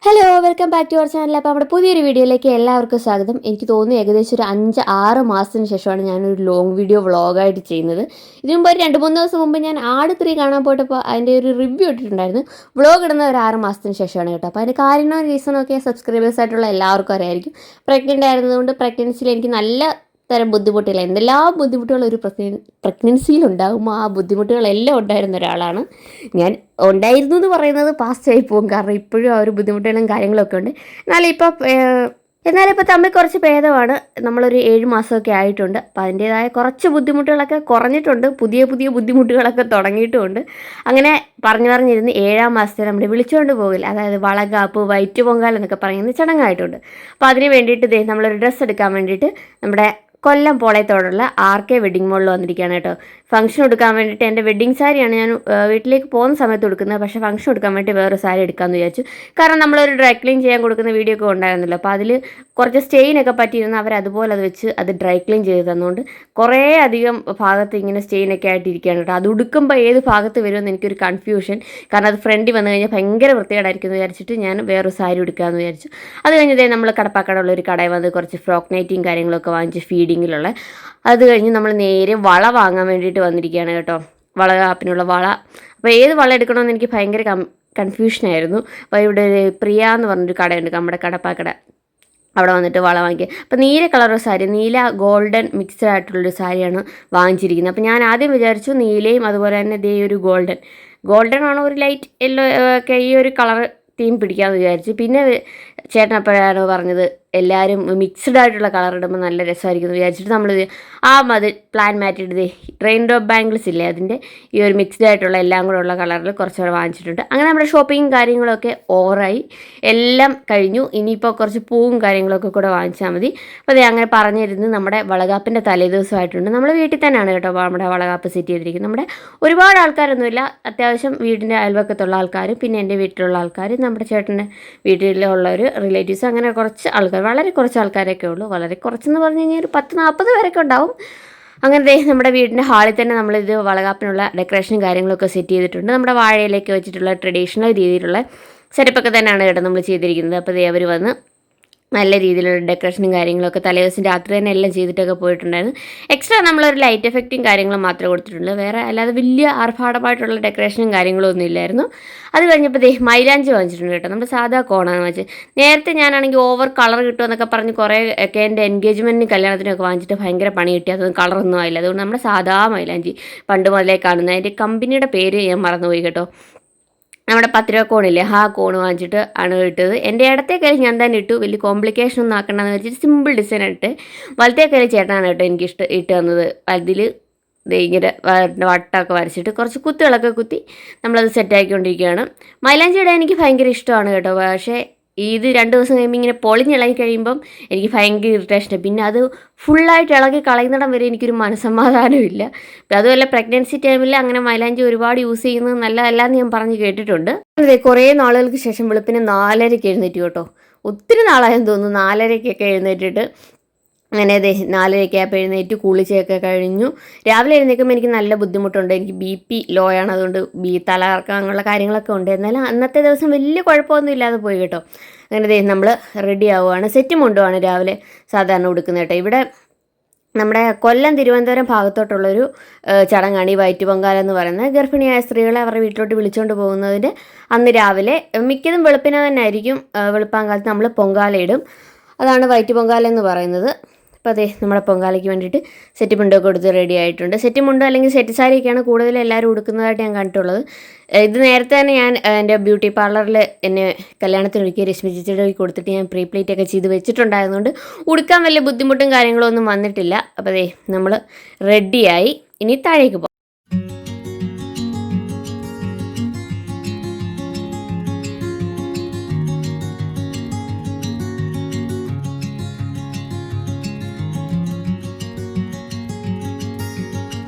Hello welcome back to our channel. അപ്പോൾ നമ്മുടെ പുതിയൊരു വീഡിയോയിലേക്ക് എല്ലാവർക്കും സ്വാഗതം. എനിക്ക് തോന്നുന്നു ഏകദേശം ഒരു 5-6 മാസത്തിന് ശേഷമാണ് ഞാനൊരു ലോങ് വീഡിയോ വ്ളോഗായിട്ട് ചെയ്യുന്നത്. ഇതിനു മുമ്പ് ഒരു 2-3 ദിവസം മുമ്പ് ഞാൻ ആട് 3 കാണാൻ പോയിട്ടപ്പോൾ അതിൻ്റെ ഒരു റിവ്യൂ ഇട്ടിട്ടുണ്ടായിരുന്നു. വ്ളോഗ് ഇടുന്ന ഒരു 6 മാസത്തിന് ശേഷമാണ് കേട്ടോ. അപ്പോൾ അതിൻ്റെ കാര്യങ്ങളും റീസണൊക്കെ സബ്സ്ക്രൈബേഴ്സ് ആയിട്ടുള്ള എല്ലാവർക്കും അറിയായിരിക്കും. പ്രഗ്നൻ്റ് ആയിരുന്നതുകൊണ്ട് പ്രഗ്നൻസിയിൽ എനിക്ക് നല്ല തരം ബുദ്ധിമുട്ടില്ല, എന്തെല്ലാം ബുദ്ധിമുട്ടുകൾ ഒരു പ്രഗ്നൻസിയിലുണ്ടാകും ആ ബുദ്ധിമുട്ടുകളെല്ലാം ഉണ്ടായിരുന്ന ഒരാളാണ് ഞാൻ. ഉണ്ടായിരുന്നു എന്ന് പറയുന്നത് പാസ്റ്റ് ആയി പോകും, കാരണം ഇപ്പോഴും ആ ഒരു ബുദ്ധിമുട്ടുകളും കാര്യങ്ങളൊക്കെ ഉണ്ട്. എന്നാലിപ്പോൾ തമ്മിൽ കുറച്ച് ഭേദമാണ്. നമ്മളൊരു 7 മാസമൊക്കെ ആയിട്ടുണ്ട്. അപ്പോൾ അതിൻ്റേതായ കുറച്ച് ബുദ്ധിമുട്ടുകളൊക്കെ കുറഞ്ഞിട്ടുണ്ട്, പുതിയ പുതിയ ബുദ്ധിമുട്ടുകളൊക്കെ തുടങ്ങിയിട്ടുമുണ്ട്. അങ്ങനെ പറഞ്ഞിരുന്ന് 7-ാം മാസത്തിൽ നമ്മൾ വിളിച്ചുകൊണ്ട് പോകില്ല, അതായത് വളകാപ്പ് വയറ്റ് പൊങ്കാൽ എന്നൊക്കെ പറയുന്ന ചടങ്ങായിട്ടുണ്ട്. അപ്പോൾ അതിന് വേണ്ടിയിട്ട് നമ്മളൊരു ഡ്രസ്സ് എടുക്കാൻ വേണ്ടിയിട്ട് നമ്മുടെ കൊല്ലം പോളയത്തോടുള്ള RK വെഡിങ് മോളിൽ വന്നിരിക്കുകയാണ് കേട്ടോ. ഫംഗ്ഷൻ എടുക്കാൻ വേണ്ടിയിട്ട് എൻ്റെ വെഡ്ഡിങ് സാരിയാണ് ഞാൻ വീട്ടിലേക്ക് പോകുന്ന സമയത്ത് കൊടുക്കുന്നത്. പക്ഷേ ഫംഗ്ഷൻ എടുക്കാൻ വേണ്ടി വേറെ സാരി എടുക്കാമെന്ന് വിചാരിച്ചു. കാരണം നമ്മളൊരു ഡ്രൈ ക്ലീൻ ചെയ്യാൻ കൊടുക്കുന്ന വീഡിയോ ഒക്കെ ഉണ്ടായിരുന്നല്ലോ. അപ്പോൾ അതിൽ കുറച്ച് സ്റ്റെയിനൊക്കെ പറ്റിയിരുന്ന അവരതുപോലെ അത് വെച്ച് അത് ഡ്രൈ ക്ലീൻ ചെയ്ത് തന്നുകൊണ്ട് കുറേ അധികം ഭാഗത്ത് ഇങ്ങനെ സ്റ്റെയിനൊക്കെ ആയിട്ടിരിക്കുകയാണ് കേട്ടോ. അത് ഉടുക്കുമ്പോൾ ഏത് ഭാഗത്ത് വരുമെന്ന് എനിക്കൊരു കൺഫ്യൂഷൻ, കാരണം അത് ഫ്രണ്ടിൽ വന്നു കഴിഞ്ഞാൽ ഭയങ്കര വൃത്തികേടായിരിക്കും എന്ന് വിചാരിച്ചിട്ട് ഞാൻ വേറൊരു സാരി എടുക്കാമെന്ന് വിചാരിച്ചു. അത് കഴിഞ്ഞതേ നമ്മൾ കടപ്പാക്കടമുള്ള ഒരു കടയിൽ വന്ന് കുറച്ച് ഫ്രോക്ക് നൈറ്റിയും കാര്യങ്ങളൊക്കെ വാങ്ങിച്ച് ഫീഡിങ്ങിലുള്ള. അത് കഴിഞ്ഞ് നമ്മൾ നേരെ വള വാങ്ങാൻ വേണ്ടിയിട്ട് വന്നിരിക്കുകയാണ് കേട്ടോ. വളകാപ്പിനുള്ള വള. അപ്പോൾ ഏത് വള എടുക്കണമെന്ന് എനിക്ക് ഭയങ്കര കൺഫ്യൂഷനായിരുന്നു. അപ്പോൾ ഇവിടെ പ്രിയ എന്ന് പറഞ്ഞൊരു കടയുണ്ട്, നമ്മുടെ കടപ്പാക്കട. അവിടെ വന്നിട്ട് വള വാങ്ങിക്കുക. അപ്പോൾ നീല കളർ സാരി, നീല ഗോൾഡൻ മിക്സ്ഡ് ആയിട്ടുള്ളൊരു സാരിയാണ് വാങ്ങിച്ചിരിക്കുന്നത്. അപ്പോൾ ഞാൻ ആദ്യം വിചാരിച്ചു നീലയും അതുപോലെ തന്നെ ഇതേ ഒരു ഗോൾഡൻ ആണോ ഒരു ലൈറ്റ് യെല്ലോ ഒക്കെ ഈ ഒരു കളർ തീം പിടിക്കാമെന്ന് വിചാരിച്ചു. പിന്നെ ചേട്ടൻ അപ്പോഴാണ് പറഞ്ഞത് എല്ലാവരും മിക്സ്ഡ് ആയിട്ടുള്ള കളർ ഇടുമ്പോൾ നല്ല രസമായിരിക്കും എന്ന് വിചാരിച്ചിട്ട് നമ്മൾ പ്ലാൻ മാറ്റിയിട്ട് റെയിൻ ഡ്രോപ്പ് ബാംഗിൾസ് ഇല്ലേ, അതിൻ്റെ ഈ ഒരു മിക്സ്ഡ് ആയിട്ടുള്ള എല്ലാം കൂടെ ഉള്ള കളറിൽ കുറച്ചുകൂടെ വാങ്ങിച്ചിട്ടുണ്ട്. അങ്ങനെ നമ്മുടെ ഷോപ്പിങ്ങും കാര്യങ്ങളൊക്കെ ഓവറായി, എല്ലാം കഴിഞ്ഞു. ഇനിയിപ്പോൾ കുറച്ച് പൂവും കാര്യങ്ങളൊക്കെ കൂടെ വാങ്ങിച്ചാൽ മതി. അപ്പോൾ അതേ അങ്ങനെ പറഞ്ഞിരുന്ന് നമ്മുടെ വളകാപ്പിൻ്റെ തലേദിവസമായിട്ടുണ്ട്. നമ്മൾ വീട്ടിൽ തന്നെയാണ് കേട്ടോ നമ്മുടെ വളകാപ്പ് സെറ്റ് ചെയ്തിരിക്കുന്നത്. നമ്മുടെ ഒരുപാട് ആൾക്കാരൊന്നുമില്ല, അത്യാവശ്യം വീടിൻ്റെ അയൽവക്കത്തുള്ള ആൾക്കാർ, പിന്നെ എൻ്റെ വീട്ടിലുള്ള ആൾക്കാർ, നമ്മുടെ ചേട്ടൻ്റെ വീട്ടിലുള്ളവർ, റിലേറ്റീവ്സ്, അങ്ങനെ കുറച്ച് ആൾക്കാർ, വളരെ കുറച്ച് ആൾക്കാരൊക്കെ ഉള്ളൂ. വളരെ കുറച്ചെന്ന് പറഞ്ഞു കഴിഞ്ഞാൽ ഒരു 10-40 പേരൊക്കെ ഉണ്ടാവും. അങ്ങനെ നമ്മുടെ വീടിൻ്റെ ഹാളിൽ തന്നെ നമ്മളിത് വളകാപ്പിനുള്ള ഡെക്കറേഷനും കാര്യങ്ങളൊക്കെ സെറ്റ് ചെയ്തിട്ടുണ്ട്. നമ്മുടെ വാഴയിലേക്ക് വെച്ചിട്ടുള്ള ട്രഡീഷണൽ രീതിയിലുള്ള സെറ്റപ്പൊക്കെ തന്നെയാണ് കേട്ടോ നമ്മൾ ചെയ്തിരിക്കുന്നത്. അപ്പോൾ അവർ വന്ന് നല്ല രീതിയിലുള്ള ഡെക്കറേഷനും കാര്യങ്ങളൊക്കെ തലേദിവസം രാത്രി തന്നെ എല്ലാം ചെയ്തിട്ടൊക്കെ പോയിട്ടുണ്ടായിരുന്നു. എക്സ്ട്രാ നമ്മളൊരു ലൈറ്റ് എഫക്റ്റും കാര്യങ്ങളും മാത്രമേ കൊടുത്തിട്ടുള്ളൂ, വേറെ അല്ലാതെ വലിയ ആർഭാടമായിട്ടുള്ള ഡെക്കറേഷനും കാര്യങ്ങളും ഒന്നും ഇല്ലായിരുന്നു. അത് കഴിഞ്ഞപ്പോൾ മൈലാഞ്ചി വാങ്ങിച്ചിട്ടുണ്ട് കേട്ടോ. നമ്മൾ സാധാ കോണാണ് വാങ്ങിച്ചത്. നേരത്തെ ഞാനാണെങ്കിൽ ഓവർ കളർ കിട്ടുമെന്നൊക്കെ പറഞ്ഞ് കുറേ ഒക്കെ എൻ്റെ എൻഗേജ്മെൻറ്റിനും കല്യാണത്തിനൊക്കെ വാങ്ങിച്ചിട്ട് ഭയങ്കര പണി കിട്ടി, അതൊന്നും കളറൊന്നും ആയില്ല. അതുകൊണ്ട് നമ്മുടെ സാധാ മൈലാഞ്ചി പണ്ട് മുതലേ കാണുന്നത്, അതിൻ്റെ കമ്പനിയുടെ പേര് ഞാൻ മറന്നുപോയി കേട്ടോ. നമ്മുടെ 10 രൂപ കോണില്ലേ, ആ കോണ് വാങ്ങിച്ചിട്ട് ആണ് ഇട്ടത്. എൻ്റെ ഇടത്തെ കയ്യിൽ ഞാൻ തന്നെ ഇട്ടു, വലിയ കോംപ്ലിക്കേഷൻ ഒന്നും ആക്കണമെന്ന് വെച്ചിട്ട് സിമ്പിൾ ഡിസൈൻ ഇട്ട്. വലത്തെ കയ്യിൽ ചേട്ടനാണ് കേട്ടോ എനിക്ക് ഇട്ട് തന്നത്. അതിൽ ഇങ്ങനെ വട്ടമൊക്കെ വരച്ചിട്ട് കുറച്ച് കുത്തുകളൊക്കെ കുത്തി നമ്മളത് സെറ്റാക്കിക്കൊണ്ടിരിക്കുകയാണ്. മൈലാഞ്ചിയുടെ എനിക്ക് ഭയങ്കര ഇഷ്ടമാണ് കേട്ടോ. പക്ഷേ ഇത് 2 ദിവസം കഴിയുമ്പോൾ ഇങ്ങനെ പൊളിഞ്ഞിളകി കഴിയുമ്പം എനിക്ക് ഭയങ്കര ഇറിറ്റേഷനാണ്. പിന്നെ അത് ഫുള്ളായിട്ട് ഇളകി കളയുന്നിടം വരെ എനിക്കൊരു മനസ്സമാധാനമില്ല. അപ്പം അതുമല്ല പ്രഗ്നൻസി ടൈമിൽ അങ്ങനെ മൈലാഞ്ചി ഒരുപാട് യൂസ് ചെയ്യുന്നത് നല്ലതല്ലാന്ന് ഞാൻ പറഞ്ഞ് കേട്ടിട്ടുണ്ട്. അതെ, കുറേ നാളുകൾക്ക് ശേഷം വെളുപ്പിന് 4:30-ക്ക് എഴുന്നേറ്റ് കേട്ടോ. ഒത്തിരി നാളായെന്ന് തോന്നുന്നു 4:30-ക്കൊക്കെ എഴുന്നേറ്റിട്ട്. അങ്ങനെ 4:30 ആയപ്പോൾ എഴുന്നേറ്റ് കുളിച്ചൊക്കെ കഴിഞ്ഞു. രാവിലെ എഴുന്നേൽക്കുമ്പോൾ എനിക്ക് നല്ല ബുദ്ധിമുട്ടുണ്ട്, എനിക്ക് BP ലോ ആണ്, അതുകൊണ്ട് തലകറക്കം അങ്ങനെയുള്ള കാര്യങ്ങളൊക്കെ ഉണ്ട്. എന്നാലും അന്നത്തെ ദിവസം വലിയ കുഴപ്പമൊന്നും ഇല്ലാതെ പോയി കേട്ടോ. അങ്ങനെ നമ്മൾ റെഡി ആവുകയാണ്. സെറ്റ് മുണ്ടുമാണ് രാവിലെ സാധാരണ ഉടുക്കുന്നത് കേട്ടോ. ഇവിടെ നമ്മുടെ കൊല്ലം തിരുവനന്തപുരം ഭാഗത്തോട്ടുള്ളൊരു ചടങ്ങാണ് ഈ വയറ്റ് പൊങ്കാല എന്ന് പറയുന്നത്. ഗർഭിണിയായ സ്ത്രീകളെ അവരുടെ വീട്ടിലോട്ട് വിളിച്ചുകൊണ്ട് പോകുന്നതിൻ്റെ അന്ന് രാവിലെ മിക്കതും വെളുപ്പിനെ തന്നെ ആയിരിക്കും. വെളുപ്പാങ്കാലത്ത് നമ്മൾ പൊങ്കാല ഇടും, അതാണ് വയറ്റ് പൊങ്കാല എന്ന് പറയുന്നത്. അപ്പോൾ നമ്മുടെ പൊങ്കാലയ്ക്ക് വേണ്ടിയിട്ട് സെറ്റ് മുണ്ടൊക്കെ കൊടുത്ത് റെഡി ആയിട്ടുണ്ട്. സെറ്റ് മുണ്ട് അല്ലെങ്കിൽ സെറ്റ് സാരിയൊക്കെയാണ് കൂടുതൽ എല്ലാവരും ഉടുക്കുന്നതായിട്ട് ഞാൻ കണ്ടിട്ടുള്ളത്. ഇത് നേരത്തെ തന്നെ ഞാൻ എൻ്റെ ബ്യൂട്ടി പാർലറിൽ എന്നെ കല്യാണത്തിനൊരുക്കി രശ്മി ചേച്ചിയുടെ കൊടുത്തിട്ട് ഞാൻ പ്ലേറ്റ് ഒക്കെ ചെയ്ത് വെച്ചിട്ടുണ്ടായതുകൊണ്ട് ഉടുക്കാൻ വലിയ ബുദ്ധിമുട്ടും കാര്യങ്ങളും ഒന്നും വന്നിട്ടില്ല. അപ്പോൾ നമ്മൾ റെഡിയായി. ഇനി താഴേക്ക് പോകാം.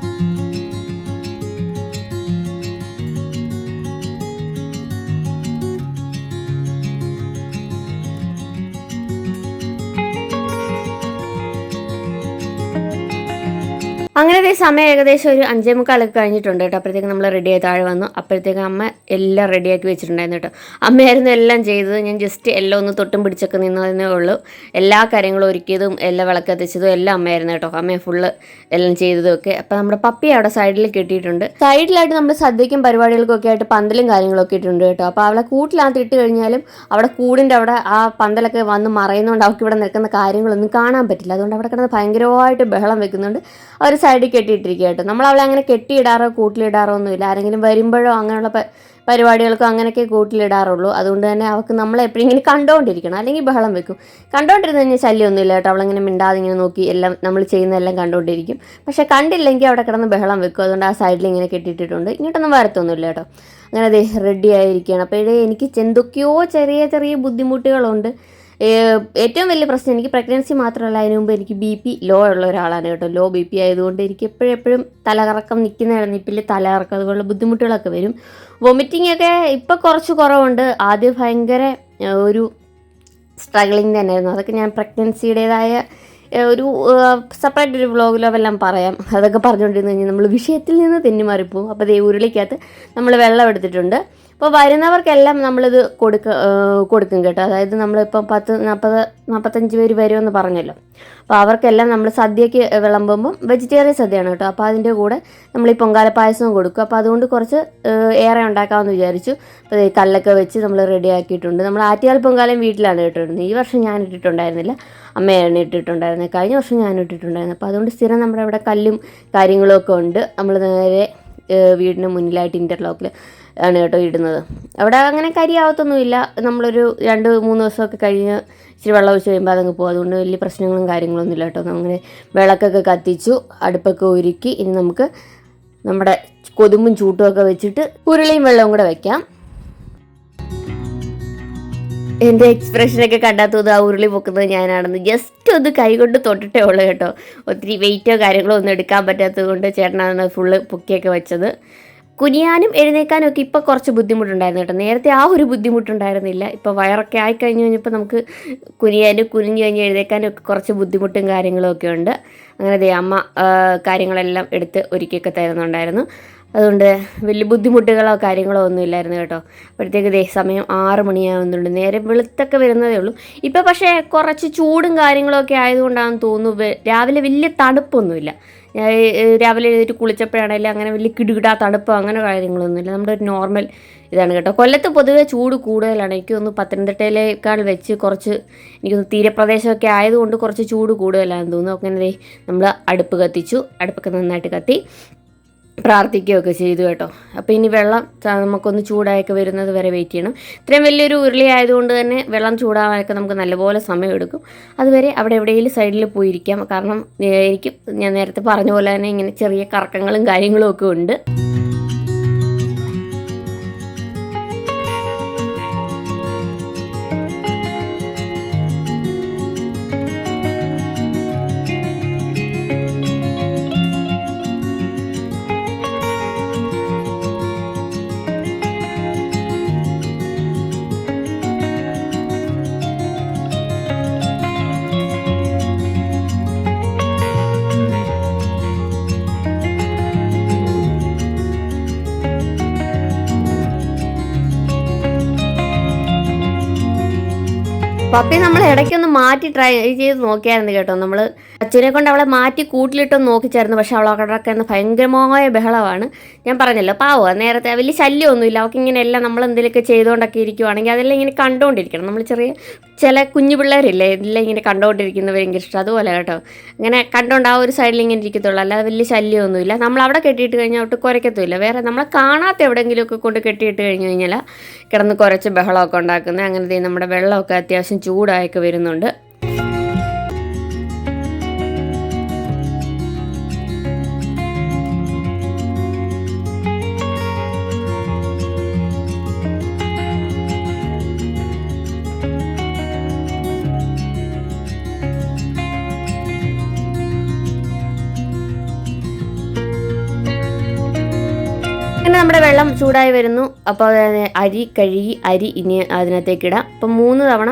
അങ്ങനെ ദേ സമയം ഏകദേശം ഒരു 5:45 കഴിഞ്ഞിട്ടുണ്ട് കേട്ടോ. അപ്പോഴത്തേക്ക് നമ്മൾ റെഡിയായി താഴെ വന്നു. അപ്പോഴത്തേക്ക് അമ്മ എല്ലാം റെഡിയാക്കി വെച്ചിട്ടുണ്ടായിരുന്നു കേട്ടോ. അമ്മയായിരുന്നു എല്ലാം ചെയ്തത്. ഞാൻ ജസ്റ്റ് എല്ലാം ഒന്ന് തൊട്ടും പിടിച്ചൊക്കെ നിന്നതേ ഉള്ളൂ. എല്ലാ കാര്യങ്ങളും ഒരുക്കിയതും എല്ലാം വിളക്കത്തിച്ചതും എല്ലാം അമ്മയായിരുന്നു കേട്ടോ. അമ്മയെ ഫുള്ള് എല്ലാം ചെയ്തതും ഒക്കെ. അപ്പോൾ നമ്മുടെ പപ്പി അവിടെ സൈഡിൽ കെട്ടിയിട്ടുണ്ട്. സൈഡിലായിട്ട് നമ്മൾ സദ്യയ്ക്കും പരിപാടികൾക്കൊക്കെ ആയിട്ട് പന്തലും കാര്യങ്ങളൊക്കെ ഇട്ടിട്ടുണ്ട് കേട്ടോ. അപ്പോൾ അവളെ കൂട്ടിനകത്ത് ഇട്ട് കഴിഞ്ഞാലും അവിടെ കൂടിൻ്റെ അവിടെ ആ പന്തലൊക്കെ വന്ന് മറയുന്നതുകൊണ്ട് അവൾക്ക് ഇവിടെ നിൽക്കുന്ന കാര്യങ്ങളൊന്നും കാണാൻ പറ്റില്ല. അതുകൊണ്ട് അവിടെ കിടന്ന് ഭയങ്കരമായിട്ട് ബഹളം വെക്കുന്നുണ്ട്. അവർ സൈഡിൽ കെട്ടിയിട്ടിരിക്കുക കേട്ടോ. നമ്മൾ അവളെ അങ്ങനെ കെട്ടിയിടാറോ കൂട്ടിലിടാറോ ഒന്നുമില്ല. ആരെങ്കിലും വരുമ്പോഴോ അങ്ങനെയുള്ള പരിപാടികൾക്കോ അങ്ങനെയൊക്കെ കൂട്ടിലിടാറുള്ളൂ. അതുകൊണ്ട് തന്നെ അവൾക്ക് നമ്മളെ എപ്പോഴും ഇങ്ങനെ കണ്ടുകൊണ്ടിരിക്കണം, അല്ലെങ്കിൽ ബഹളം വെക്കും. കണ്ടുകൊണ്ടിരുന്ന് കഴിഞ്ഞാൽ ശല്യമൊന്നുമില്ല കേട്ടോ. അവളിങ്ങനെ മിണ്ടാതെ ഇങ്ങനെ നോക്കി എല്ലാം നമ്മൾ ചെയ്യുന്നതെല്ലാം കണ്ടുകൊണ്ടിരിക്കും. പക്ഷേ കണ്ടില്ലെങ്കിൽ അവിടെ കിടന്ന് ബഹളം വെക്കും. അതുകൊണ്ട് ആ സൈഡിൽ ഇങ്ങനെ കെട്ടിയിട്ടിട്ടുണ്ട്. ഇങ്ങോട്ടൊന്നും വരത്തൊന്നുമില്ല കേട്ടോ. അങ്ങനെ അത് റെഡി ആയിരിക്കുകയാണ്. അപ്പോൾ എനിക്ക് എന്തൊക്കെയോ ചെറിയ ചെറിയ ബുദ്ധിമുട്ടുകളുണ്ട്. ഏറ്റവും വലിയ പ്രശ്നം എനിക്ക് പ്രഗ്നൻസി മാത്രമല്ല, അതിന് മുമ്പ് എനിക്ക് BP ലോ ഉള്ള ഒരാളാണ് കേട്ടോ. ലോ BP ആയതുകൊണ്ട് എനിക്ക് എപ്പോഴും തലകറക്കം, നിൽക്കുന്ന നിപ്പിൽ തലകറക്കം, അതുപോലുള്ള ബുദ്ധിമുട്ടുകളൊക്കെ വരും. വൊമിറ്റിംഗ് ഒക്കെ ഇപ്പോൾ കുറച്ച് കുറവുണ്ട്. ആദ്യം ഭയങ്കര ഒരു സ്ട്രഗ്ലിങ് തന്നെയായിരുന്നു. അതൊക്കെ ഞാൻ പ്രഗ്നൻസിയുടേതായ ഒരു സെപ്പറേറ്റ് ഒരു വ്ളോഗിലോ എല്ലാം പറയാം. അതൊക്കെ പറഞ്ഞുകൊണ്ടിരുന്നു കഴിഞ്ഞാൽ നമ്മൾ വിഷയത്തിൽ നിന്ന് തെന്നിമാറിപ്പോവും. അപ്പോൾ ദേ ഉരുളിക്കകത്ത് നമ്മൾ വെള്ളം എടുത്തിട്ടുണ്ട്. അപ്പോൾ വരുന്നവർക്കെല്ലാം നമ്മളിത് കൊടുക്കും കേട്ടോ. അതായത് നമ്മളിപ്പം 40-45 പേര് വരുമെന്ന് പറഞ്ഞല്ലോ. അപ്പോൾ അവർക്കെല്ലാം നമ്മൾ സദ്യയ്ക്ക് വിളമ്പുമ്പം വെജിറ്റേറിയൻ സദ്യയാണ് കേട്ടോ. അപ്പോൾ അതിൻ്റെ കൂടെ നമ്മൾ ഈ പൊങ്കാല പായസവും കൊടുക്കും. അപ്പോൾ അതുകൊണ്ട് കുറച്ച് ഏറെ ഉണ്ടാക്കാമെന്ന് വിചാരിച്ചു. അപ്പോൾ ഈ കല്ലൊക്കെ വെച്ച് നമ്മൾ റെഡിയാക്കിയിട്ടുണ്ട്. നമ്മൾ ആറ്റുകാൽ പൊങ്കാലയും വീട്ടിലാണ് ഇട്ടിരുന്നത്. ഈ വർഷം ഞാൻ ഇട്ടിട്ടുണ്ടായിരുന്നില്ല, അമ്മയാണ് ഇട്ടിട്ടുണ്ടായിരുന്നത്. കഴിഞ്ഞ വർഷം ഞാൻ ഇട്ടിട്ടുണ്ടായിരുന്നു. അപ്പോൾ അതുകൊണ്ട് സ്ഥിരം നമ്മുടെ ഇവിടെ കല്ലും കാര്യങ്ങളും ഒക്കെ ഉണ്ട്. നമ്മൾ നേരെ വീടിന് മുന്നിലായിട്ട് ഇൻ്റർലോക്കിൽ ആണ് കേട്ടോ ഇടുന്നത്. അവിടെ അങ്ങനെ കരിയാവത്തൊന്നുമില്ല. നമ്മളൊരു 2-3 ദിവസമൊക്കെ കഴിഞ്ഞ് ഇച്ചിരി വെള്ളം ഒഴിച്ച് കഴിയുമ്പോൾ അതങ്ങ് പോകും. അതുകൊണ്ട് വലിയ പ്രശ്നങ്ങളും കാര്യങ്ങളൊന്നും ഇല്ല കേട്ടോ. അങ്ങനെ വിളക്കൊക്കെ കത്തിച്ചു, അടുപ്പൊക്കെ ഒരുക്കി. ഇനി നമുക്ക് നമ്മുടെ കൊതുമ്പും ചൂട്ടുമൊക്കെ വെച്ചിട്ട് ഉരുളിയും വെള്ളവും കൂടെ വയ്ക്കാം. എൻ്റെ എക്സ്പ്രഷനൊക്കെ കണ്ടാത്തത് ആ ഉരുളി പൊക്കുന്നത് ഞാനാണെന്ന് ജസ്റ്റ് ഒന്ന് കൈകൊണ്ട് തൊട്ടിട്ടേ ഉള്ളൂ കേട്ടോ. ഒത്തിരി വെയിറ്റോ കാര്യങ്ങളോ ഒന്നും എടുക്കാൻ പറ്റാത്തത് കൊണ്ട് ചേട്ടനാണ് ഫുള്ള് പൊക്കിയൊക്കെ വെച്ചത്. കുനിയാനും എഴുന്നേക്കാനും ഒക്കെ ഇപ്പോൾ കുറച്ച് ബുദ്ധിമുട്ടുണ്ടായിരുന്നു കേട്ടോ. നേരത്തെ ആ ഒരു ബുദ്ധിമുട്ടുണ്ടായിരുന്നില്ല. ഇപ്പോൾ വയറൊക്കെ ആയിക്കഴിഞ്ഞ് കഴിഞ്ഞപ്പോൾ നമുക്ക് കുനിഞ്ഞ് കഴിഞ്ഞ് എഴുന്നേക്കാനും ഒക്കെ കുറച്ച് ബുദ്ധിമുട്ടും കാര്യങ്ങളും ഒക്കെ ഉണ്ട്. അങ്ങനെ അമ്മ കാര്യങ്ങളെല്ലാം എടുത്ത് ഒരുക്കിയൊക്കെ തരുന്നുണ്ടായിരുന്നു. അതുകൊണ്ട് വലിയ ബുദ്ധിമുട്ടുകളോ കാര്യങ്ങളോ ഒന്നും ഇല്ലായിരുന്നു കേട്ടോ. അപ്പോഴത്തേക്ക് സമയം 6 മണിയാവുന്നുണ്ട്. നേരെ വെളുത്തൊക്കെ വരുന്നതേ ഉള്ളൂ. ഇപ്പോൾ പക്ഷേ കുറച്ച് ചൂടും കാര്യങ്ങളൊക്കെ ആയതുകൊണ്ടാണെന്ന് തോന്നുന്നു രാവിലെ വലിയ തണുപ്പൊന്നുമില്ല. രാവിലെ എഴുതിയിട്ട് കുളിച്ചപ്പോഴാണെങ്കിലും അങ്ങനെ വലിയ കിടുകിടാ തണുപ്പോ അങ്ങനെ കാര്യങ്ങളൊന്നുമില്ല. നമ്മുടെ ഒരു നോർമൽ ഇതാണ് കേട്ടോ. കൊല്ലത്ത് പൊതുവെ ചൂട് കൂടുതലാണ്. എനിക്ക് തോന്നുന്നു പത്തനംതിട്ടയിലേക്കാൾ വെച്ച് കുറച്ച് എനിക്കൊന്ന് തീരപ്രദേശമൊക്കെ ആയതുകൊണ്ട് കുറച്ച് ചൂട് കൂടുതലാണെന്ന് തോന്നുന്നു. അങ്ങനെ നമ്മൾ അടുപ്പ് കത്തിച്ചു. അടുപ്പൊക്കെ നന്നായിട്ട് കത്തി പ്രാർത്ഥിക്കുകയൊക്കെ ചെയ്തു കേട്ടോ. അപ്പോൾ ഇനി വെള്ളം നമുക്കൊന്ന് ചൂടായൊക്കെ വരുന്നത് വരെ വെയിറ്റ് ചെയ്യണം. ഇത്രയും വലിയൊരു ഉരുളി ആയതുകൊണ്ട് തന്നെ വെള്ളം ചൂടാവാനൊക്കെ നമുക്ക് നല്ലപോലെ സമയമെടുക്കും. അതുവരെ അവിടെ എവിടെയെങ്കിലും സൈഡിൽ പോയിരിക്കാം. കാരണം എനിക്ക് ഞാൻ നേരത്തെ പറഞ്ഞ പോലെ തന്നെ ഇങ്ങനെ ചെറിയ കറക്കങ്ങളും കാര്യങ്ങളും ഒക്കെ ഉണ്ട്. പപ്പി നമ്മൾ ഇടയ്ക്കൊന്ന് മാറ്റി ട്രൈ ചെയ്ത് നോക്കിയായിരുന്നു കേട്ടോ. നമ്മൾ അച്ഛനെ കൊണ്ട് അവളെ മാറ്റി കൂട്ടിലിട്ടൊന്ന് നോക്കിച്ചായിരുന്നു. പക്ഷെ അവളൊക്കെ ഭയങ്കരമായ ബഹളമാണ്. ഞാൻ പറഞ്ഞല്ലോ പാവമാണ്, നേരത്തെ വലിയ ശല്യമൊന്നുമില്ല. അവൾക്ക് ഇങ്ങനെ എല്ലാം നമ്മൾ എന്തെങ്കിലുമൊക്കെ ചെയ്തുകൊണ്ടൊക്കെ ഇരിക്കുവാണെങ്കിൽ അതെല്ലാം ഇങ്ങനെ കണ്ടുകൊണ്ടിരിക്കണം. നമ്മൾ ചില കുഞ്ഞു പിള്ളേരില്ലേ എല്ലാം ഇങ്ങനെ കണ്ടുകൊണ്ടിരിക്കുന്നത് ഭയങ്കര ഇഷ്ടം. അതുപോലെ കേട്ടോ, ഇങ്ങനെ കണ്ടുകൊണ്ട് ആ ഒരു സൈഡിൽ ഇങ്ങനെ ഇരിക്കത്തുള്ളൂ. അല്ലാതെ വലിയ ശല്യമൊന്നുമില്ല. നമ്മൾ അവിടെ കെട്ടിയിട്ട് കഴിഞ്ഞാൽ ഒട്ട് കുരയ്ക്കത്തുമില്ല. വേറെ നമ്മളെ കാണാത്ത എവിടെയെങ്കിലുമൊക്കെ കൊണ്ട് കെട്ടിയിട്ട് കഴിഞ്ഞ് കഴിഞ്ഞാൽ കിടന്ന് കുറച്ച് ബഹളമൊക്കെ ഉണ്ടാക്കുന്നത്. അങ്ങനത്തെ നമ്മുടെ വെള്ളമൊക്കെ അത്യാവശ്യം ചൂടായൊക്കെ വരുന്നുണ്ട്. അങ്ങനെ നമ്മുടെ വെള്ളം ചൂടായി വരുന്നു. അപ്പോൾ അരി കഴുകി ഇനി അതിനകത്തേക്ക് ഇടാം. അപ്പം 3 തവണ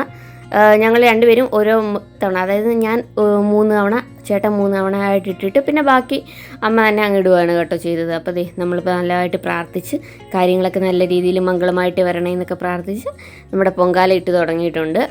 ഞങ്ങൾ രണ്ടുപേരും ഓരോ തവണ, അതായത് ഞാൻ 3 തവണ, ചേട്ടൻ 3 തവണ ആയിട്ട് ഇട്ടിട്ട് പിന്നെ ബാക്കി അമ്മ തന്നെ അങ്ങ് ഇടുകയാണ് കേട്ടോ ചെയ്തത്. അപ്പോൾ നമ്മളിപ്പോൾ നല്ലതായിട്ട് പ്രാർത്ഥിച്ച് കാര്യങ്ങളൊക്കെ നല്ല രീതിയിൽ മംഗളമായിട്ട് വരണേ എന്നൊക്കെ പ്രാർത്ഥിച്ച് നമ്മുടെ പൊങ്കാല ഇട്ട് തുടങ്ങിയിട്ടുണ്ട്.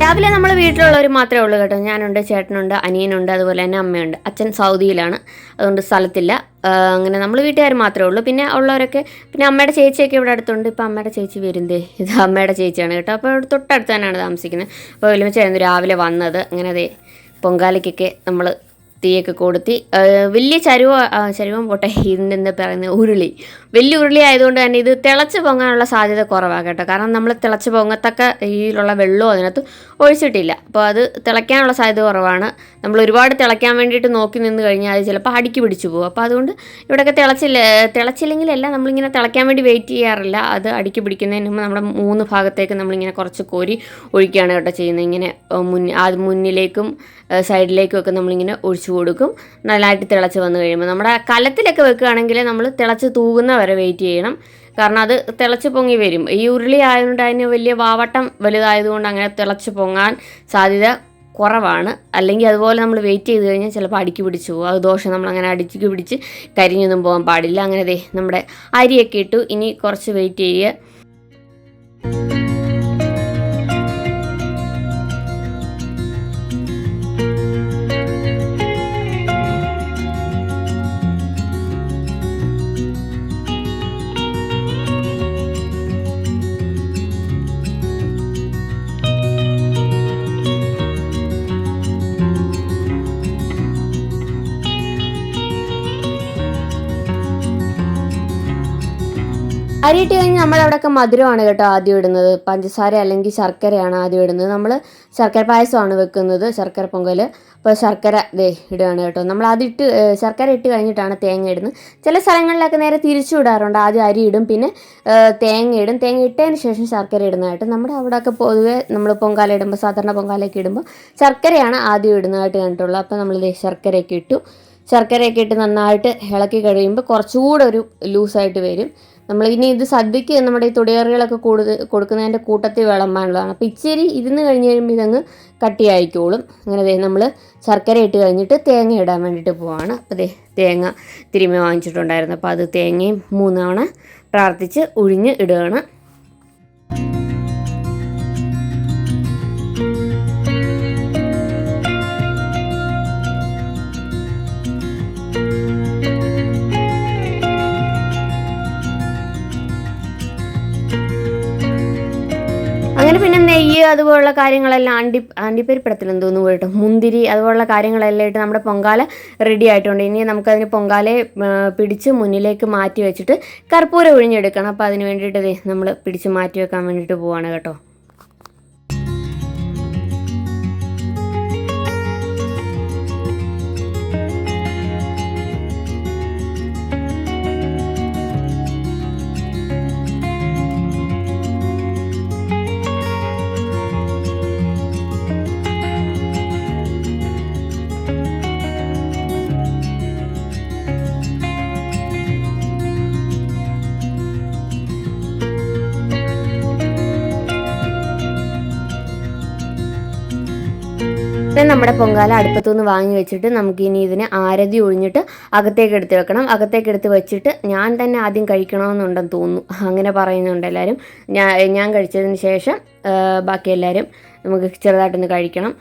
രാവിലെ നമ്മൾ വീട്ടിലുള്ളവർ മാത്രമേ ഉള്ളൂ കേട്ടോ. ഞാനുണ്ട്, ചേട്ടനുണ്ട്, അനിയനുണ്ട്, അതുപോലെ തന്നെ അമ്മയുണ്ട്. അച്ഛൻ സൗദിയിലാണ്, അതുകൊണ്ട് സ്ഥലത്തില്ല. അങ്ങനെ നമ്മൾ വീട്ടുകാർ മാത്രമേ ഉള്ളൂ. പിന്നെ ഉള്ളവരൊക്കെ, പിന്നെ അമ്മയുടെ ചേച്ചിയൊക്കെ ഇവിടെ അടുത്തുണ്ട്. ഇപ്പോൾ അമ്മയുടെ ചേച്ചി വരുന്നതേ, ഇത് അമ്മയുടെ ചേച്ചിയാണ് കേട്ടോ. അപ്പോൾ ഇവിടെ തൊട്ടടുത്ത് തന്നെയാണ് താമസിക്കുന്നത്. അപ്പോൾ വലിയമ്മച്ചായിരുന്നു രാവിലെ വന്നത്. അങ്ങനെ അതെ പൊങ്കാലയ്ക്കൊക്കെ നമ്മൾ തീയൊക്കെ കൊടുത്തി. വലിയ ചരുവം പോട്ടെ, ഇതിൻ്റെ എന്താ പറയുന്നത്, വലിയ ഉരുളി ആയതുകൊണ്ട് തന്നെ ഇത് തിളച്ച് പൊങ്ങാനുള്ള സാധ്യത കുറവാണ് കേട്ടോ. കാരണം നമ്മൾ തിളച്ച് പൊങ്ങത്തക്ക രീതിയിലുള്ള വെള്ളവും അതിനകത്ത് ഒഴിച്ചിട്ടില്ല. അപ്പോൾ അത് തിളയ്ക്കാനുള്ള സാധ്യത കുറവാണ്. നമ്മൾ ഒരുപാട് തിളയ്ക്കാൻ വേണ്ടിയിട്ട് നോക്കി നിന്ന് കഴിഞ്ഞാൽ അത് ചിലപ്പോൾ അടുക്കി പിടിച്ചു പോകും. അപ്പോൾ അതുകൊണ്ട് ഇവിടെയൊക്കെ തിളച്ചില്ലെങ്കിലല്ല, നമ്മളിങ്ങനെ തിളയ്ക്കാൻ വേണ്ടി വെയിറ്റ് ചെയ്യാറില്ല. അത് അടുക്കി പിടിക്കുന്നതിന് മുമ്പ് നമ്മുടെ 3 ഭാഗത്തേക്ക് നമ്മളിങ്ങനെ കുറച്ച് കോരി ഒഴിക്കുകയാണ് കേട്ടോ ചെയ്യുന്നത്. ഇങ്ങനെ മുന്നിലേക്കും സൈഡിലേക്കും ഒക്കെ നമ്മളിങ്ങനെ ഒഴിച്ചു കൊടുക്കും. നല്ലതായിട്ട് തിളച്ച് വന്നു കഴിയുമ്പോൾ നമ്മുടെ കലത്തിലൊക്കെ വെക്കുകയാണെങ്കിൽ നമ്മൾ തിളച്ച് തൂകുന്ന വരെ വെയിറ്റ് ചെയ്യണം. കാരണം അത് തിളച്ച് പൊങ്ങി വരും. ഈ ഉരുളി ആയതുകൊണ്ട് അതിന് വലിയ വാവട്ടം വലുതായതുകൊണ്ട് അങ്ങനെ തിളച്ച് പൊങ്ങാൻ സാധ്യത കുറവാണ്. അല്ലെങ്കിൽ അതുപോലെ നമ്മൾ വെയിറ്റ് ചെയ്ത് കഴിഞ്ഞാൽ ചിലപ്പോൾ അടുക്കി പിടിച്ച് പോകും. അത് ദോഷം, നമ്മളങ്ങനെ അടുക്കി പിടിച്ച് കരിഞ്ഞൊന്നും പോകാൻ പാടില്ല. അങ്ങനെ നമ്മുടെ അരിയൊക്കെ ഇട്ടു. ഇനി കുറച്ച് വെയിറ്റ് ചെയ്യുക. അരിയിട്ട് കഴിഞ്ഞ് നമ്മളവിടെയൊക്കെ മധുരമാണ് കേട്ടോ ആദ്യം ഇടുന്നത്. പഞ്ചസാര അല്ലെങ്കിൽ ശർക്കരയാണ് ആദ്യം ഇടുന്നത്. നമ്മൾ ശർക്കര പായസമാണ് വെക്കുന്നത്, ശർക്കര പൊങ്കൽ. അപ്പോൾ ശർക്കര ഇടുകയാണ് കേട്ടോ. നമ്മൾ അതിട്ട് ശർക്കര ഇട്ട് കഴിഞ്ഞിട്ടാണ് തേങ്ങ ഇടുന്നത്. ചില സ്ഥലങ്ങളിലൊക്കെ നേരെ തിരിച്ചു ഇടാറുണ്ട്. ആദ്യം അരി ഇടും, പിന്നെ തേങ്ങ ഇടും. തേങ്ങ ഇട്ടതിന് ശേഷം ശർക്കര ഇടുന്നതായിട്ട്. നമ്മുടെ അവിടെയൊക്കെ പൊതുവെ നമ്മൾ പൊങ്കാല ഇടുമ്പോൾ, സാധാരണ പൊങ്കാലയൊക്കെ ഇടുമ്പോൾ ശർക്കരയാണ് ആദ്യം ഇടുന്നതായിട്ട് കണ്ടിട്ടുള്ളത്. അപ്പോൾ നമ്മൾ ശർക്കരയൊക്കെ ഇട്ടു. ശർക്കരയൊക്കെ ഇട്ട് നന്നായിട്ട് ഇളക്കി കഴിയുമ്പോൾ കുറച്ചുകൂടെ ഒരു ലൂസായിട്ട് വരും. നമ്മൾ ഇനി ഇത് സദ്യക്ക് നമ്മുടെ ഈ തൊടികറികളൊക്കെ കൊടുക്കുന്നതിൻ്റെ കൂട്ടത്തിൽ വിളമ്പാനുള്ളതാണ്. അപ്പോൾ ഇച്ചിരി ഇരുന്ന് കഴിഞ്ഞ് കഴിയുമ്പോൾ ഇതങ്ങ് കട്ടിയായിക്കോളും. അങ്ങനെ നമ്മൾ ശർക്കര ഇട്ട് കഴിഞ്ഞിട്ട് തേങ്ങ ഇടാൻ വേണ്ടിയിട്ട് പോവാണ്. അപ്പോൾ തേങ്ങ തിരുമ്മി വാങ്ങിച്ചിട്ടുണ്ടായിരുന്നു. അപ്പോൾ അത് തേങ്ങയും 3 തവണ പ്രാർത്ഥിച്ച് ഉഴിഞ്ഞ് ഇടുകയാണ്. അങ്ങനെ പിന്നെ നെയ്യ് അതുപോലുള്ള കാര്യങ്ങളെല്ലാം അണ്ടിപ്പരിപ്പിടത്തിലെന്ന് തോന്നുന്നു കേട്ടോ, മുന്തിരി അതുപോലുള്ള കാര്യങ്ങളെല്ലാം ഇട്ട് നമ്മുടെ പൊങ്കാല റെഡി ആയിട്ടുണ്ട്. ഇനി നമുക്കതിന് പൊങ്കാലയെ പിടിച്ച് മുന്നിലേക്ക് മാറ്റി വെച്ചിട്ട് കർപ്പൂരം ഒഴിഞ്ഞെടുക്കണം. അപ്പോൾ അതിന് വേണ്ടിയിട്ട് നമ്മൾ പിടിച്ച് മാറ്റി വെക്കാൻ വേണ്ടിയിട്ട് പോവാണ് കേട്ടോ. നമ്മുടെ പൊങ്കാല അടുപ്പത്തുനിന്ന് വാങ്ങി വെച്ചിട്ട് നമുക്കിനി ഇതിനെ ആരതി ഒഴിഞ്ഞിട്ട് അകത്തേക്ക് എടുത്ത് വെക്കണം. അകത്തേക്ക് എടുത്ത് വെച്ചിട്ട് ഞാൻ തന്നെ ആദ്യം കഴിക്കണമെന്നുണ്ടെന്ന് തോന്നുന്നു, അങ്ങനെ പറയുന്നുണ്ട് എല്ലാവരും. ഞാൻ കഴിച്ചതിന് ശേഷം ബാക്കി എല്ലാവരും നമുക്ക് ചെറുതായിട്ടൊന്ന് കഴിക്കണം.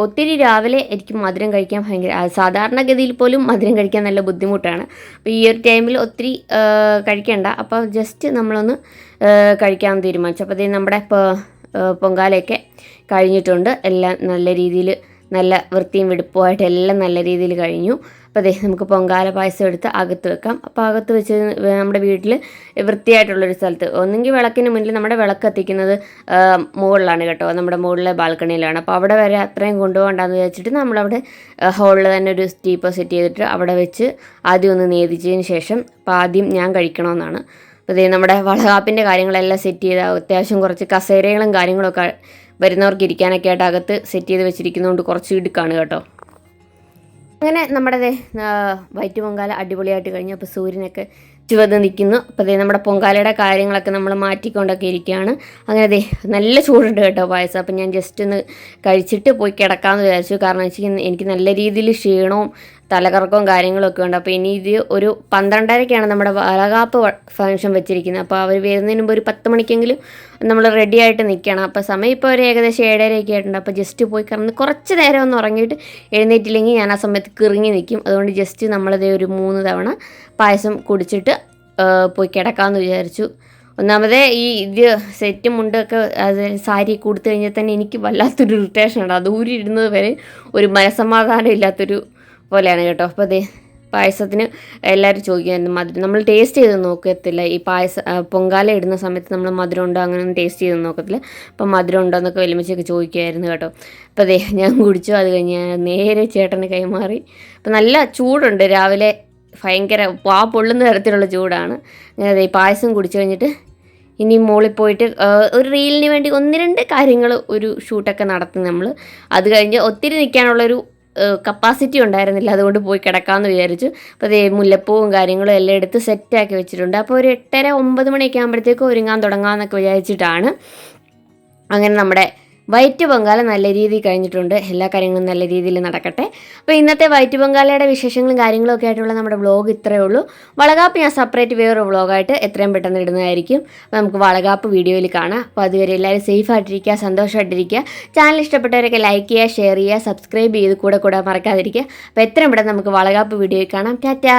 ഒത്തിരി രാവിലെ എനിക്ക് മധുരം കഴിക്കാൻ ഭയങ്കര സാധാരണഗതിയിൽ പോലും മധുരം കഴിക്കാൻ നല്ല ബുദ്ധിമുട്ടാണ്. അപ്പോൾ ഈ ഒരു ടൈമിൽ ഒത്തിരി കഴിക്കണ്ട, അപ്പോൾ ജസ്റ്റ് നമ്മളൊന്ന് കഴിക്കാൻ തീരുമാനിച്ചു. അപ്പോൾ ഇത് നമ്മുടെ പൊങ്കാലയൊക്കെ കഴിഞ്ഞിട്ടുണ്ട്. എല്ലാം നല്ല രീതിയിൽ നല്ല വൃത്തിയും വെടുപ്പുമായിട്ട് എല്ലാം നല്ല രീതിയിൽ കഴിഞ്ഞു. അപ്പോൾ അതേ നമുക്ക് പൊങ്കാല പായസം എടുത്ത് അകത്ത് വെക്കാം. അപ്പോൾ അകത്ത് വെച്ച് നമ്മുടെ വീട്ടിൽ വൃത്തിയായിട്ടുള്ളൊരു സ്ഥലത്ത്, ഒന്നെങ്കിൽ വിളക്കിന് മുന്നിൽ, നമ്മുടെ വിളക്ക് കത്തിക്കുന്നത് മുകളിലാണ് കേട്ടോ, നമ്മുടെ മുകളിലെ ബാൽക്കണിയിലാണ്. അപ്പോൾ അവിടെ വരെ അത്രയും കൊണ്ടുപോകണ്ടെന്ന് വിചാരിച്ചിട്ട് നമ്മളവിടെ ഹോളിൽ തന്നെ ഒരു സ്റ്റീപ്പർ സെറ്റ് ചെയ്തിട്ട് അവിടെ വെച്ച് ആദ്യം ഒന്ന് നേദിച്ചതിന് ശേഷം, അപ്പോൾ ആദ്യം ഞാൻ കഴിക്കണമെന്നാണ്. അപ്പോൾ അതേ നമ്മുടെ വളകാപ്പിൻ്റെ കാര്യങ്ങളെല്ലാം സെറ്റ് ചെയ്ത് അത്യാവശ്യം കുറച്ച് കസേരകളും കാര്യങ്ങളൊക്കെ വരുന്നവർക്ക് ഇരിക്കാനൊക്കെ ആയിട്ട് അകത്ത് സെറ്റ് ചെയ്ത് വെച്ചിരിക്കുന്നതുകൊണ്ട് കുറച്ച് ഇടുക്കാണ് കേട്ടോ. അങ്ങനെ നമ്മുടെ വൈറ്റ് പൊങ്കാല അടിപൊളിയായിട്ട് കഴിഞ്ഞു. അപ്പോൾ സൂര്യനൊക്കെ ചുവന്ന് നിൽക്കുന്നു. അപ്പോൾ അതേ നമ്മുടെ പൊങ്കാലയുടെ കാര്യങ്ങളൊക്കെ നമ്മൾ മാറ്റിക്കൊണ്ടൊക്കെ ഇരിക്കുകയാണ്. അങ്ങനെ നല്ല ചൂടുണ്ട് കേട്ടോ പായസം. അപ്പോൾ ഞാൻ ജസ്റ്റ് ഒന്ന് കഴിച്ചിട്ട് പോയി കിടക്കാമെന്ന് വിചാരിച്ചു. കാരണം വെച്ചാൽ എനിക്ക് നല്ല രീതിയിൽ ക്ഷീണവും തലകറക്കവും കാര്യങ്ങളൊക്കെ ഉണ്ട്. അപ്പോൾ ഇനി ഇത് ഒരു 12:30-ക്കാണ് നമ്മുടെ വളകാപ്പ് ഫംഗ്ഷൻ വെച്ചിരിക്കുന്നത്. അപ്പോൾ അവർ വരുന്നതിന് മുമ്പ് ഒരു 10 മണിക്കെങ്കിലും നമ്മൾ റെഡി ആയിട്ട് നിൽക്കണം. അപ്പോൾ സമയം ഇപ്പോൾ ഒരു ഏകദേശം 7:30 ആയിട്ടുണ്ട്. അപ്പോൾ ജസ്റ്റ് പോയി കിടന്ന് കുറച്ച് നേരം ഒന്ന് ഉറങ്ങിയിട്ട് എഴുന്നേറ്റില്ലെങ്കിൽ ഞാൻ ആ സമയത്ത് കിറങ്ങി നിൽക്കും. അതുകൊണ്ട് ജസ്റ്റ് നമ്മളതേ ഒരു 3 തവണ പായസം കുടിച്ചിട്ട് പോയി കിടക്കാമെന്ന് വിചാരിച്ചു. ഒന്നാമതേ ഇത് സെറ്റും മുണ്ടൊക്കെ അത് സാരി കൊടുത്തു കഴിഞ്ഞാൽ തന്നെ എനിക്ക് വല്ലാത്തൊരു ഇറിറ്റേഷൻ ഉണ്ട്. അത് ഊരിടുന്നത് വരെ ഒരു മനസ്സമാധാനം ഇല്ലാത്തൊരു പോലെയാണ് കേട്ടോ. അപ്പോൾ അതേ പായസത്തിന് എല്ലാവരും ചോദിക്കുമായിരുന്നു മധുരം. നമ്മൾ ടേസ്റ്റ് ചെയ്ത് നോക്കത്തില്ല. ഈ പൊങ്കാല ഇടുന്ന സമയത്ത് നമ്മൾ മധുരം ഉണ്ടോ അങ്ങനെയൊന്നും ടേസ്റ്റ് ചെയ്ത് നോക്കത്തില്ല. അപ്പം മധുരം ഉണ്ടോ എന്നൊക്കെ വലിയമ്മച്ചൊക്കെ ചോദിക്കുമായിരുന്നു കേട്ടോ. അപ്പോൾ അതേ ഞാൻ കുടിച്ചു. അത് കഴിഞ്ഞ് ഞാൻ നേരെ ചേട്ടന് കൈമാറി. അപ്പോൾ നല്ല ചൂടുണ്ട്, രാവിലെ ഭയങ്കര പൊള്ളുന്ന തരത്തിലുള്ള ചൂടാണ്. അങ്ങനെ അതേ പായസം കുടിച്ചു കഴിഞ്ഞിട്ട് ഇനി മുകളിൽ പോയിട്ട് ഒരു റീലിന് വേണ്ടി 1-2 കാര്യങ്ങൾ ഒരു ഷൂട്ടൊക്കെ നടത്തും നമ്മൾ. അത് കഴിഞ്ഞ് ഒത്തിരി നിൽക്കാനുള്ളൊരു കപ്പാസിറ്റി ഉണ്ടായിരുന്നില്ല, അതുകൊണ്ട് പോയി കിടക്കാമെന്ന് വിചാരിച്ചു. അപ്പോൾ അതേ മുല്ലപ്പൂവും കാര്യങ്ങളും എല്ലാം എടുത്ത് സെറ്റാക്കി വെച്ചിട്ടുണ്ട്. അപ്പോൾ ഒരു 8:30-9 മണിയൊക്കെ ആകുമ്പോഴത്തേക്കും ഒരുങ്ങാൻ തുടങ്ങാമെന്നൊക്കെ വിചാരിച്ചിട്ടാണ്. അങ്ങനെ നമ്മുടെ വൈറ്റ് പൊങ്കാല നല്ല രീതിയിൽ കഴിഞ്ഞിട്ടുണ്ട്. എല്ലാ കാര്യങ്ങളും നല്ല രീതിയിൽ നടക്കട്ടെ. അപ്പോൾ ഇന്നത്തെ വൈറ്റ് പൊങ്കാലയുടെ വിശേഷങ്ങളും കാര്യങ്ങളും ഒക്കെ ആയിട്ടുള്ള നമ്മുടെ വ്ളോഗ് ഇത്രയേ ഉള്ളൂ. വളകാപ്പ് ഞാൻ സെപ്പറേറ്റ് വേറൊരു വ്ളോഗായിട്ട് എത്രയും പെട്ടെന്ന് ഇടുന്നതായിരിക്കും. അപ്പോൾ നമുക്ക് വളകാപ്പ് വീഡിയോയിൽ കാണാം. അപ്പോൾ അതുവരെ എല്ലാവരും സേഫ് ആയിട്ടിരിക്കുക, സന്തോഷമായിട്ടിരിക്കുക. ചാനൽ ഇഷ്ടപ്പെട്ടവരൊക്കെ ലൈക്ക് ചെയ്യുക, ഷെയർ ചെയ്യുക, സബ്സ്ക്രൈബ് ചെയ്ത് കൂടെ മറക്കാതിരിക്കുക. അപ്പോൾ എത്രയും പെട്ടെന്ന് നമുക്ക് വളകാപ്പ് വീഡിയോയിൽ കാണാം. ടാറ്റാ.